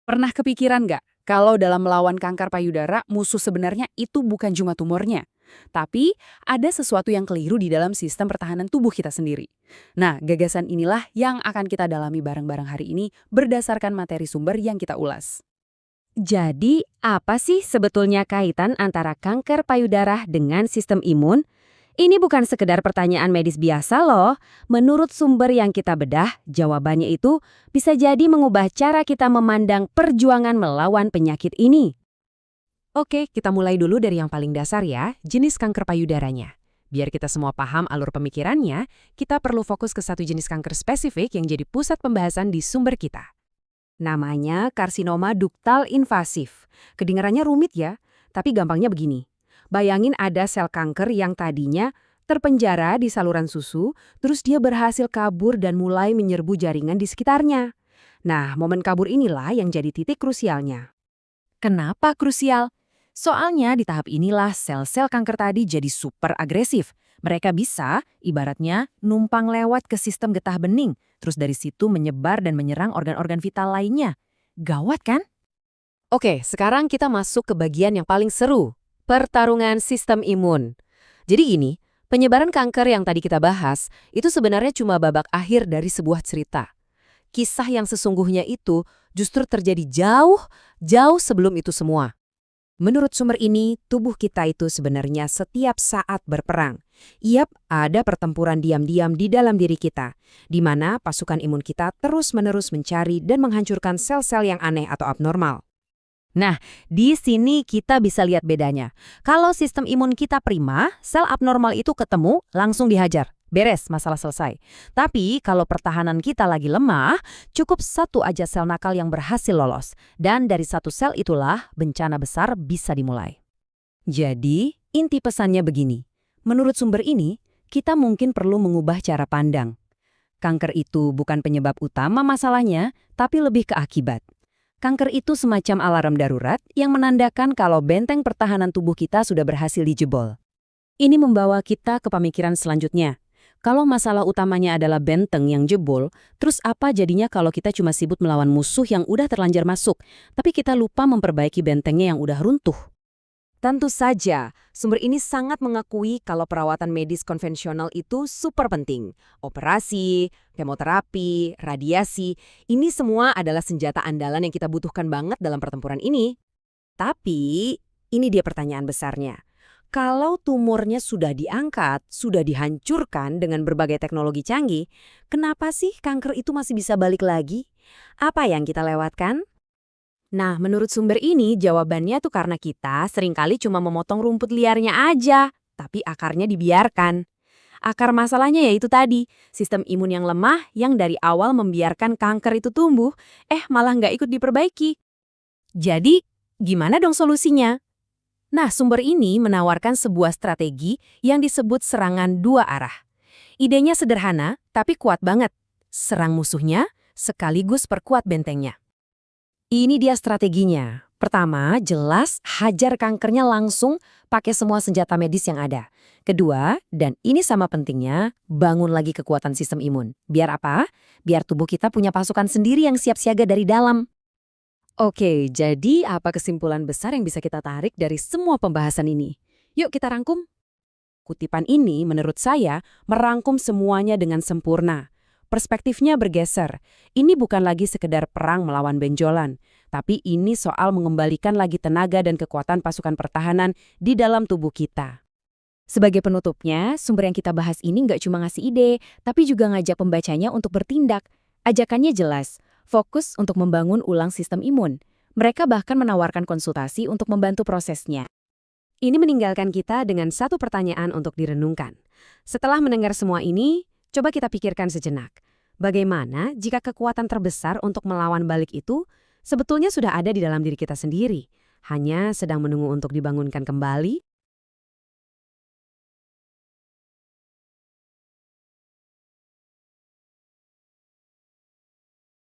Pernah kepikiran nggak kalau dalam melawan kanker payudara, musuh sebenarnya itu bukan cuma tumornya, tapi ada sesuatu yang keliru di dalam sistem pertahanan tubuh kita sendiri. Nah, gagasan inilah yang akan kita dalami bareng-bareng hari ini berdasarkan materi sumber yang kita ulas. Jadi, apa sih sebetulnya kaitan antara kanker payudara dengan sistem imun? Ini bukan sekedar pertanyaan medis biasa loh. Menurut sumber yang kita bedah, jawabannya itu bisa jadi mengubah cara kita memandang perjuangan melawan penyakit ini. Oke, kita mulai dulu dari yang paling dasar ya, jenis kanker payudaranya. Biar kita semua paham alur pemikirannya, kita perlu fokus ke satu jenis kanker spesifik yang jadi pusat pembahasan di sumber kita. Namanya karsinoma duktal invasif. Kedengarannya rumit ya, tapi gampangnya begini. Bayangin ada sel kanker yang tadinya terpenjara di saluran susu, terus dia berhasil kabur dan mulai menyerbu jaringan di sekitarnya. Nah, momen kabur inilah yang jadi titik krusialnya. Kenapa krusial? Soalnya di tahap inilah sel-sel kanker tadi jadi super agresif. Mereka bisa, ibaratnya, numpang lewat ke sistem getah bening, terus dari situ menyebar dan menyerang organ-organ vital lainnya. Gawat kan? Oke, sekarang kita masuk ke bagian yang paling seru, pertarungan sistem imun. Jadi gini, penyebaran kanker yang tadi kita bahas, itu sebenarnya cuma babak akhir dari sebuah cerita. Kisah yang sesungguhnya itu justru terjadi jauh sebelum itu semua. Menurut sumber ini, tubuh kita itu sebenarnya setiap saat berperang. Yap, ada pertempuran diam-diam di dalam diri kita, di mana pasukan imun kita terus-menerus mencari dan menghancurkan sel-sel yang aneh atau abnormal. Nah, di sini kita bisa lihat bedanya. Kalau sistem imun kita prima, sel abnormal itu ketemu, langsung dihajar. Beres, masalah selesai. Tapi kalau pertahanan kita lagi lemah, cukup satu aja sel nakal yang berhasil lolos. Dan dari satu sel itulah bencana besar bisa dimulai. Jadi, inti pesannya begini. Menurut sumber ini, kita mungkin perlu mengubah cara pandang. Kanker itu bukan penyebab utama masalahnya, tapi lebih ke akibat. Kanker itu semacam alarm darurat yang menandakan kalau benteng pertahanan tubuh kita sudah berhasil dijebol. Ini membawa kita ke pemikiran selanjutnya. Kalau masalah utamanya adalah benteng yang jebol, terus apa jadinya kalau kita cuma sibuk melawan musuh yang udah terlanjur masuk, tapi kita lupa memperbaiki bentengnya yang udah runtuh? Tentu saja, sumber ini sangat mengakui kalau perawatan medis konvensional itu super penting. Operasi, kemoterapi, radiasi, ini semua adalah senjata andalan yang kita butuhkan banget dalam pertempuran ini. Tapi, ini dia pertanyaan besarnya. Kalau tumornya sudah diangkat, sudah dihancurkan dengan berbagai teknologi canggih, kenapa sih kanker itu masih bisa balik lagi? Apa yang kita lewatkan? Nah, menurut sumber ini, jawabannya tuh karena kita seringkali cuma memotong rumput liarnya aja, tapi akarnya dibiarkan. Akar masalahnya yaitu tadi, sistem imun yang lemah yang dari awal membiarkan kanker itu tumbuh, malah nggak ikut diperbaiki. Jadi, gimana dong solusinya? Nah, sumber ini menawarkan sebuah strategi yang disebut serangan dua arah. Idenya sederhana, tapi kuat banget. Serang musuhnya, sekaligus perkuat bentengnya. Ini dia strateginya. Pertama, jelas hajar kankernya langsung pakai semua senjata medis yang ada. Kedua, dan ini sama pentingnya, bangun lagi kekuatan sistem imun. Biar apa? Biar tubuh kita punya pasukan sendiri yang siap siaga dari dalam. Oke, jadi apa kesimpulan besar yang bisa kita tarik dari semua pembahasan ini? Yuk kita rangkum. Kutipan ini menurut saya merangkum semuanya dengan sempurna. Perspektifnya bergeser. Ini bukan lagi sekedar perang melawan benjolan, tapi ini soal mengembalikan lagi tenaga dan kekuatan pasukan pertahanan di dalam tubuh kita. Sebagai penutupnya, sumber yang kita bahas ini nggak cuma ngasih ide, tapi juga ngajak pembacanya untuk bertindak. Ajakannya jelas, fokus untuk membangun ulang sistem imun. Mereka bahkan menawarkan konsultasi untuk membantu prosesnya. Ini meninggalkan kita dengan satu pertanyaan untuk direnungkan. Setelah mendengar semua ini, coba kita pikirkan sejenak. Bagaimana jika kekuatan terbesar untuk melawan balik itu sebetulnya sudah ada di dalam diri kita sendiri, hanya sedang menunggu untuk dibangunkan kembali?